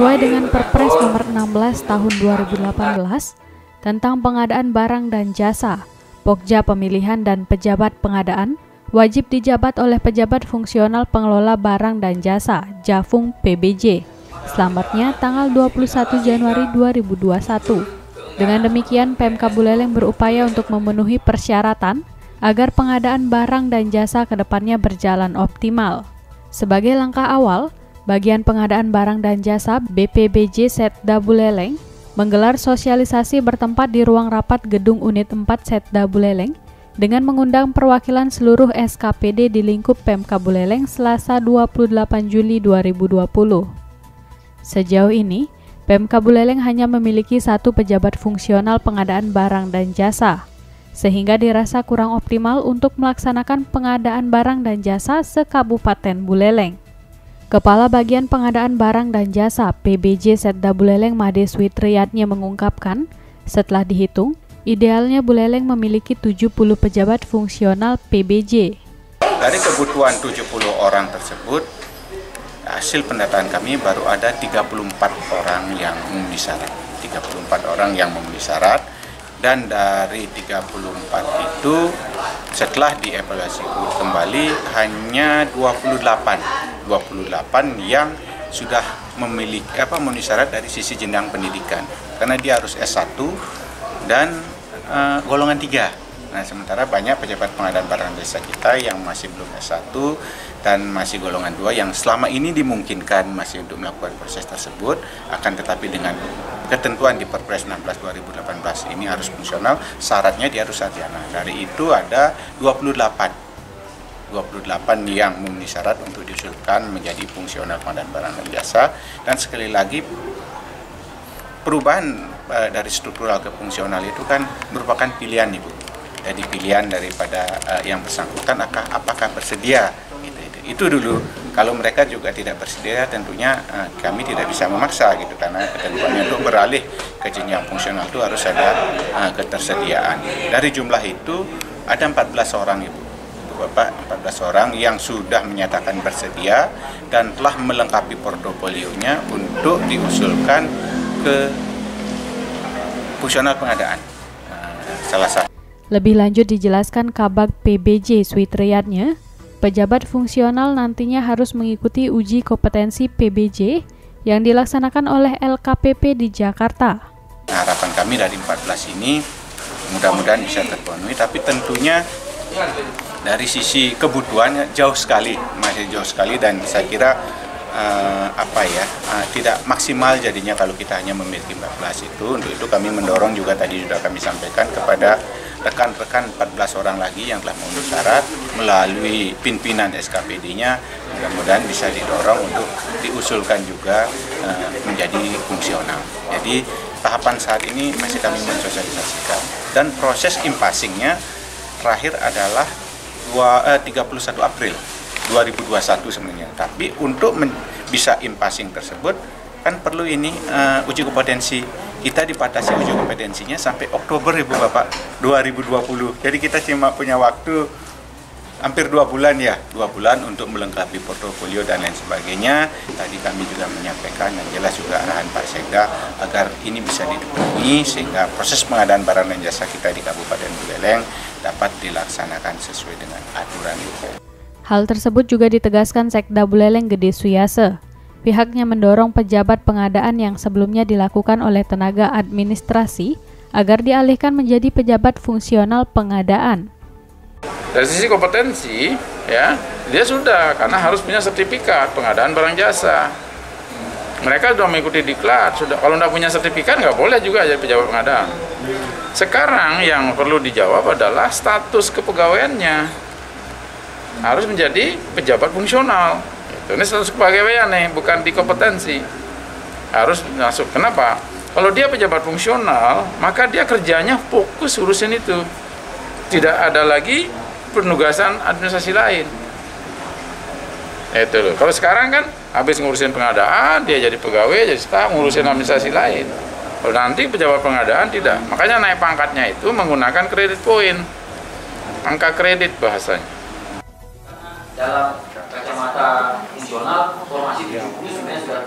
Sesuai dengan Perpres nomor 16 tahun 2018 tentang pengadaan barang dan jasa, Pokja Pemilihan dan Pejabat Pengadaan wajib dijabat oleh pejabat fungsional pengelola barang dan jasa (Jafung PBJ). Selamatnya tanggal 21 Januari 2021. Dengan demikian, Pemkab Buleleng berupaya untuk memenuhi persyaratan agar pengadaan barang dan jasa ke depannya berjalan optimal. Sebagai langkah awal, Bagian Pengadaan Barang dan Jasa BPBJ Setda Buleleng menggelar sosialisasi bertempat di ruang rapat Gedung Unit 4 Setda Buleleng dengan mengundang perwakilan seluruh SKPD di lingkup Pemkab Buleleng Selasa 28 Juli 2020. Sejauh ini, Pemkab Buleleng hanya memiliki satu pejabat fungsional pengadaan barang dan jasa, sehingga dirasa kurang optimal untuk melaksanakan pengadaan barang dan jasa se-Kabupaten Buleleng. Kepala Bagian Pengadaan Barang dan Jasa PBJ Setda Buleleng Made Switriyatnya mengungkapkan, setelah dihitung, idealnya Buleleng memiliki 70 pejabat fungsional PBJ. Dari kebutuhan 70 orang tersebut, hasil pendataan kami baru ada 34 orang yang memenuhi syarat. 34 orang yang memenuhi syarat, dan dari 34 itu setelah dievaluasi kembali hanya 28 yang sudah memiliki memenuhi syarat dari sisi jenjang pendidikan, karena dia harus S1 dan golongan 3. Nah, sementara banyak pejabat pengadaan barang jasa kita yang masih belum S1 dan masih golongan 2 yang selama ini dimungkinkan masih untuk melakukan proses tersebut, akan tetapi dengan ketentuan di Perpres 16 2018 ini harus fungsional, syaratnya dia harus sarjana. Dari itu ada 28 yang memenuhi syarat untuk diusulkan menjadi fungsional pengadaan barang dan jasa. Dan sekali lagi, perubahan dari struktural ke fungsional itu kan merupakan pilihan, Ibu. Jadi pilihan daripada yang bersangkutan apakah bersedia. Itu dulu. Kalau mereka juga tidak bersedia, tentunya kami tidak bisa memaksa gitu, karena ketentuannya untuk beralih ke jenjang fungsional itu harus ada ketersediaan. Dari jumlah itu ada 14 orang, Ibu. Bapak, 14 orang yang sudah menyatakan bersedia dan telah melengkapi portofolionya untuk diusulkan ke fungsional pengadaan. Salah satu. Lebih lanjut dijelaskan Kabag PBJ Switriyatnya, pejabat fungsional nantinya harus mengikuti uji kompetensi PBJ yang dilaksanakan oleh LKPP di Jakarta. Nah, harapan kami dari 14 ini mudah-mudahan bisa terpenuhi, tapi tentunya dari sisi kebutuhan masih jauh sekali, dan saya kira tidak maksimal jadinya kalau kita hanya memiliki 14 itu. Untuk itu kami mendorong juga, tadi sudah kami sampaikan kepada rekan-rekan 14 orang lagi yang telah memenuhi syarat melalui pimpinan SKPD-nya, mudah-mudahan bisa didorong untuk diusulkan juga menjadi fungsional. Jadi tahapan saat ini masih kami mensosialisasikan, dan proses impasingnya terakhir adalah 31 April 2021 sebenarnya. Tapi untuk bisa impasing tersebut kan perlu uji kompetensi. Kita dibatasi uji kompetensinya sampai Oktober, Ibu Bapak, 2020. Jadi kita cuma punya waktu hampir 2 bulan ya, 2 bulan untuk melengkapi portofolio dan lain sebagainya. Tadi kami juga menyampaikan, yang jelas juga arahan Pak Sekda agar ini bisa dipenuhi sehingga proses pengadaan barang dan jasa kita di Kabupaten Buleleng dapat dilaksanakan sesuai dengan aturan itu. Hal tersebut juga ditegaskan Sekda Buleleng Gede Suyase. Pihaknya mendorong pejabat pengadaan yang sebelumnya dilakukan oleh tenaga administrasi agar dialihkan menjadi pejabat fungsional pengadaan. Dari sisi kompetensi, ya, dia sudah, karena harus punya sertifikat pengadaan barang jasa. Mereka sudah mengikuti diklat, sudah. Kalau tidak punya sertifikat nggak boleh juga jadi pejabat pengadaan. Sekarang yang perlu dijawab adalah status kepegawaiannya, harus menjadi pejabat fungsional. Ini status kepegawaian nih, bukan di kompetensi. Harus masuk. Kenapa? Kalau dia pejabat fungsional, maka dia kerjanya fokus urusin itu. Tidak ada lagi penugasan administrasi lain. Itu loh. Kalau sekarang kan habis ngurusin pengadaan, dia jadi pegawai, jadi staf, ngurusin administrasi lain. Kalau nanti pejabat pengadaan tidak. Makanya naik pangkatnya itu menggunakan kredit poin. Angka kredit bahasanya. Dalam kacamata fungsional, formasi di sebenarnya sudah